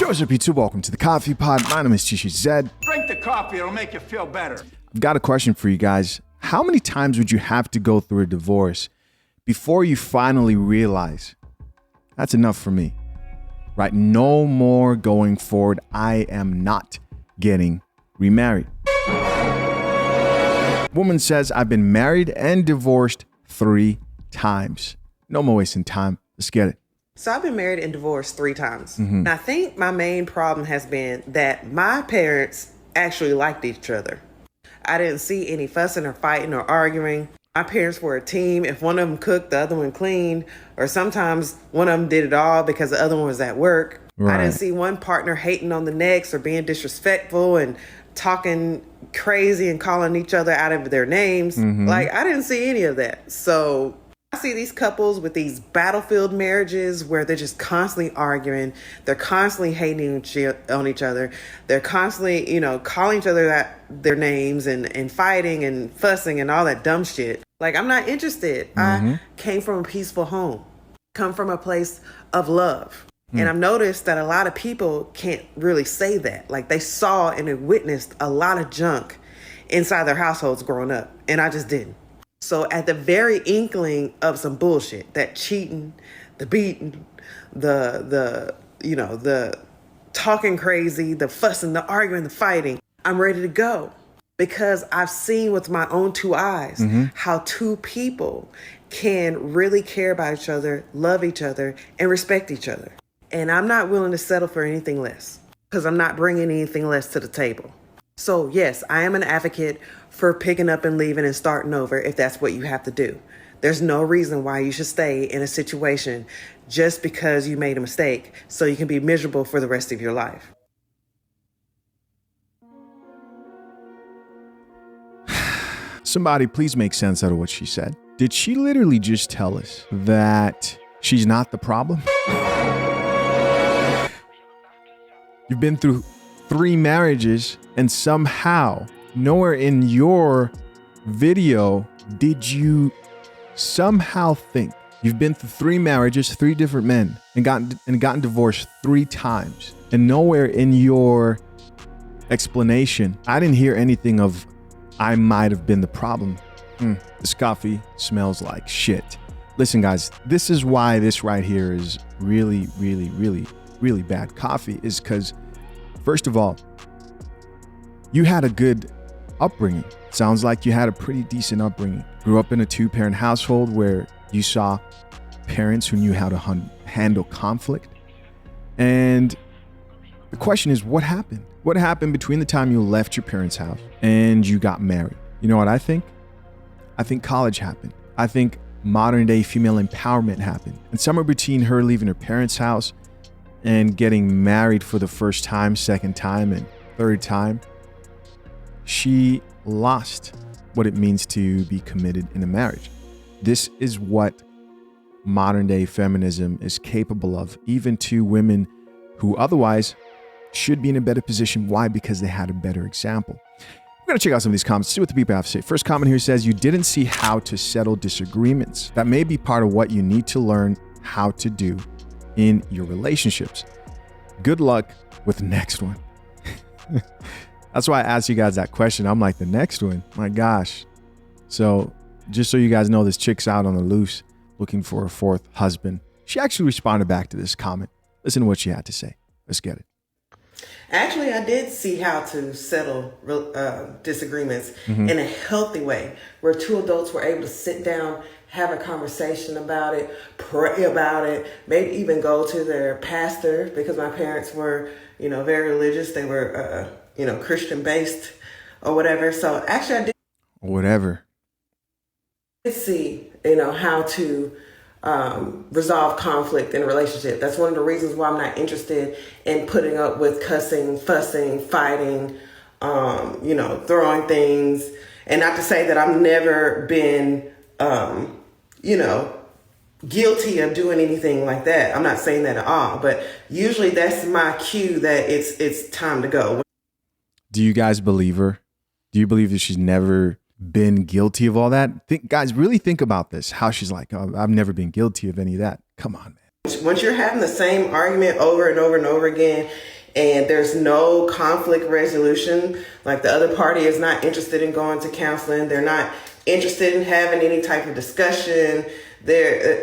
Joseph Pizza, welcome to the Coffee Pod. My name is Tishy Zed. Drink the coffee, it'll make you feel better. I've got a question for you guys. How many times would you have to go through a divorce before you finally realize that's enough for me? Right? No more going forward. I am not getting remarried. Woman says, I've been married and divorced 3 times. No more wasting time. Let's get it. So I've been married and divorced 3 times. And I think my main problem has been that my parents actually liked each other. I didn't see any fussing or fighting or arguing. My parents were a team. If one of them cooked, the other one cleaned, or sometimes one of them did it all because the other one was at work. Right. I didn't see one partner hating on the next or being disrespectful and talking crazy and calling each other out of their names. Like, I didn't see any of that. So I see these couples with these battlefield marriages where they're just constantly arguing. They're constantly hating on each other. They're constantly, calling each other their names and fighting and fussing and all that dumb shit. Like, I'm not interested. I came from a peaceful home, come from a place of love. And I've noticed that a lot of people can't really say that. Like, they saw and they witnessed a lot of junk inside their households growing up. And I just didn't. So at the very inkling of some bullshit, that cheating, the beating, the talking crazy, the fussing, the arguing, the fighting, I'm ready to go. Because I've seen with my own 2 eyes how 2 people can really care about each other, love each other, and respect each other. And I'm not willing to settle for anything less because I'm not bringing anything less to the table. So yes, I am an advocate for picking up and leaving and starting over if that's what you have to do. There's no reason why you should stay in a situation just because you made a mistake so you can be miserable for the rest of your life. Somebody please make sense out of what she said. Did she literally just tell us that she's not the problem? You've been through 3 marriages and somehow nowhere in your video did you somehow think you've been through 3 marriages, 3 different men and gotten divorced 3 times. And nowhere in your explanation, I didn't hear anything of I might have been the problem. This coffee smells like shit. Listen, guys, this is why this right here is really, really, really, really bad coffee is because, first of all, you had a good upbringing. Sounds like you had a pretty decent upbringing. Grew up in a 2-parent household where you saw parents who knew how to handle conflict. And the question is, what happened? What happened between the time you left your parents' house and you got married? You know what I think? I think college happened. I think modern day female empowerment happened. And somewhere between her leaving her parents' house and getting married for the first time, second time, and third time, she lost what it means to be committed in a marriage. This is what modern day feminism is capable of, even to women who otherwise should be in a better position. Why? Because they had a better example. We're going to check out some of these comments, see what the people have to say. First comment here says, you didn't see how to settle disagreements. That may be part of what you need to learn how to do in your relationships. Good luck with the next one. That's why I asked you guys that question. I'm like, the next one? My gosh. So just so you guys know, this chick's out on the loose looking for a 4th husband. She actually responded back to this comment. Listen to what she had to say. Let's get it. Actually, I did see how to settle disagreements in a healthy way where 2 adults were able to sit down, have a conversation about it, pray about it, maybe even go to their pastor because my parents were, very religious. They were, Christian based or whatever. So actually I did see, how to resolve conflict in a relationship. That's one of the reasons why I'm not interested in putting up with cussing, fussing, fighting, throwing things. And not to say that I've never been, guilty of doing anything like that. I'm not saying that at all, but usually that's my cue that it's time to go. Do you guys believe her? Do you believe that she's never been guilty of all that? Guys, really think about this. How she's like, oh, I've never been guilty of any of that. Come on, man. Once you're having the same argument over and over and over again, and there's no conflict resolution. Like the other party is not interested in going to counseling. They're not interested in having any type of discussion. They're,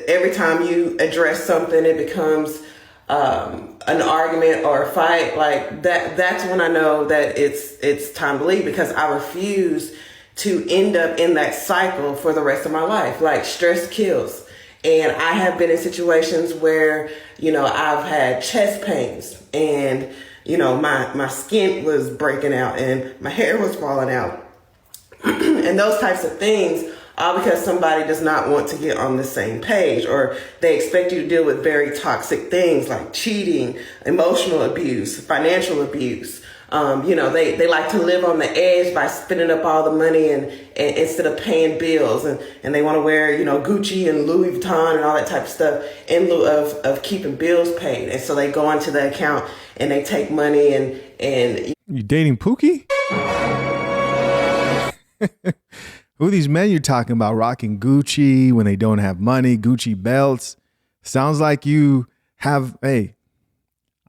every time you address something, it becomes an argument or a fight. Like that's when I know that it's time to leave, because I refuse to end up in that cycle for the rest of my life. Like, stress kills. And I have been in situations where, I've had chest pains and, my skin was breaking out and my hair was falling out and those types of things, all because somebody does not want to get on the same page, or they expect you to deal with very toxic things like cheating, emotional abuse, financial abuse. They like to live on the edge by spending up all the money and instead of paying bills, and they want to wear, Gucci and Louis Vuitton and all that type of stuff in lieu of keeping bills paid. And so they go into the account and they take money and you dating Pookie? Who are these men you're talking about rocking Gucci when they don't have money, Gucci belts? Sounds like you have, hey,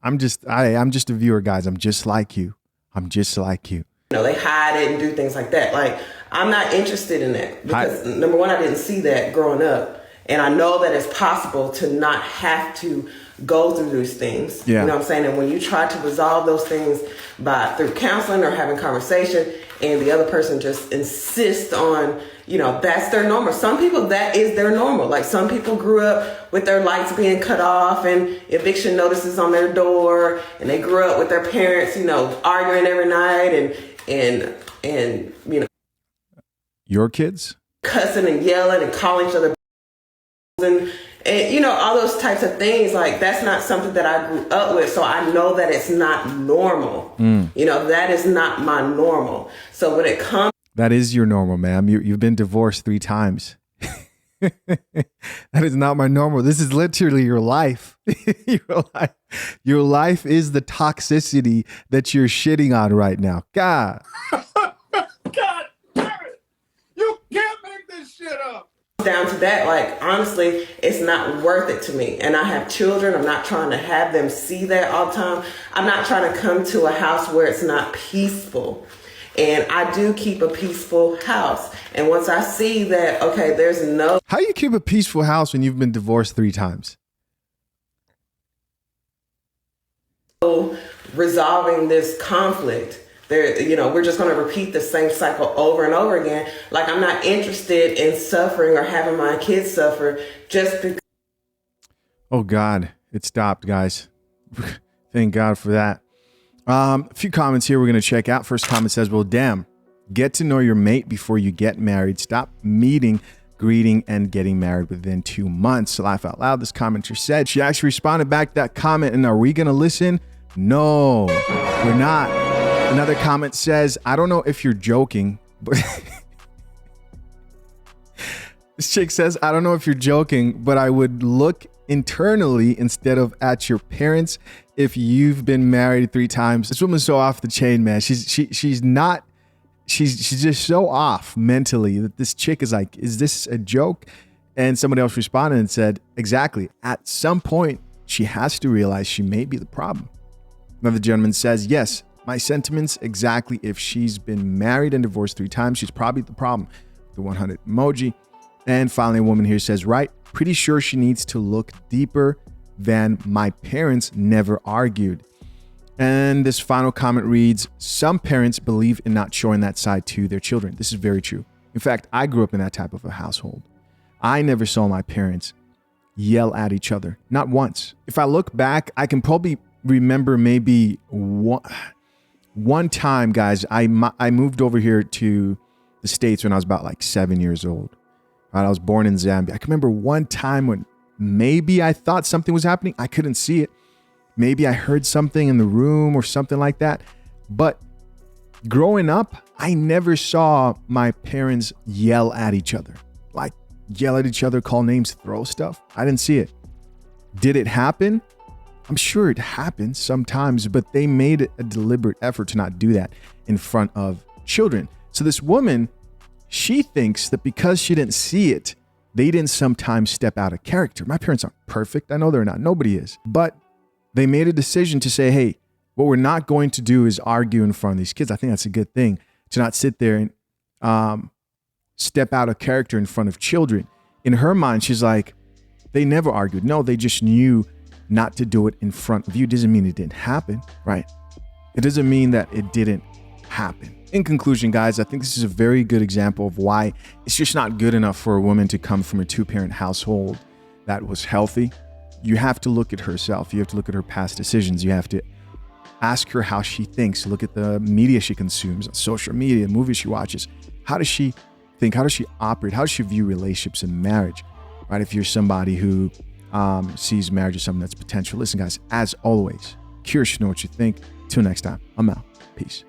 I'm just a viewer, guys. I'm just like you. They hide it and do things like that. Like, I'm not interested in that because number one, I didn't see that growing up. And I know that it's possible to not have to go through these things. Yeah. You know what I'm saying? And when you try to resolve those things through counseling or having conversation, and the other person just insists on, that's their normal. Some people, that is their normal. Like, some people grew up with their lights being cut off and eviction notices on their door, and they grew up with their parents, arguing every night and your kids cussing and yelling and calling each other and all those types of things. Like, that's not something that I grew up with, so I know that it's not normal. That is not my normal. So when it comes, that is your normal, ma'am. You've been divorced 3 times. That is not my normal. This is literally your life. Your life is the toxicity that you're shitting on right now. God. God damn it! You can't make this shit up. Down to that, like, honestly, it's not worth it to me. And I have children. I'm not trying to have them see that all the time. I'm not trying to come to a house where it's not peaceful. And I do keep a peaceful house. And once I see that, okay, there's no... How you keep a peaceful house when you've been divorced 3 times? Resolving this conflict, we're just going to repeat the same cycle over and over again. Like, I'm not interested in suffering or having my kids suffer just because... Oh, God. It stopped, guys. Thank God for that. A few comments here we're going to check out. First comment says, well, damn, get to know your mate before you get married. Stop meeting, greeting, and getting married within 2 months. Laugh out loud. This commenter said, she actually responded back to that comment. And are we going to listen? No, we're not. Another comment says, I don't know if you're joking, but this chick says, I don't know if you're joking, but I would look internally instead of at your parents if you've been married 3 times. This woman's so off the chain, man. She's just so off mentally that this chick is like, is this a joke? And somebody else responded and said, exactly. At some point, she has to realize she may be the problem. Another gentleman says, yes, my sentiments exactly. If she's been married and divorced 3 times, she's probably the problem. The 100 emoji. And finally, a woman here says, right, pretty sure she needs to look deeper than my parents never argued. And this final comment reads, some parents believe in not showing that side to their children. This is very true. In fact, I grew up in that type of a household. I never saw my parents yell at each other, not once. If I look back, I can probably remember maybe one time, guys. I moved over here to the States when I was about like 7 years old. I was born in Zambia. I can remember one time when maybe I thought something was happening. I couldn't see it. Maybe I heard something in the room or something like that. But growing up, I never saw my parents yell at each other. Like yell at each other, call names, throw stuff. I didn't see it. Did it happen? I'm sure it happened sometimes, but they made a deliberate effort to not do that in front of children. So this woman, she thinks that because she didn't see it, they didn't sometimes step out of character. My parents aren't perfect. I know they're not. Nobody is. But They made a decision to say, hey, what we're not going to do is argue in front of these kids. I think that's a good thing, to not sit there and step out of character in front of children. In her mind, she's like, they never argued. No, they just knew not to do it in front of you. It doesn't mean it didn't happen, right? It doesn't mean that it didn't happen. In conclusion, guys, I think this is a very good example of why it's just not good enough for a woman to come from a two-parent household that was healthy. You have to look at herself. You have to look at her past decisions. You have to ask her how she thinks. Look at the media she consumes, social media, movies she watches. How does she think? How does she operate? How does she view relationships and marriage? Right? If you're somebody who sees marriage as something that's potential. Listen, guys, as always, curious to know what you think. Till next time, I'm out. Peace.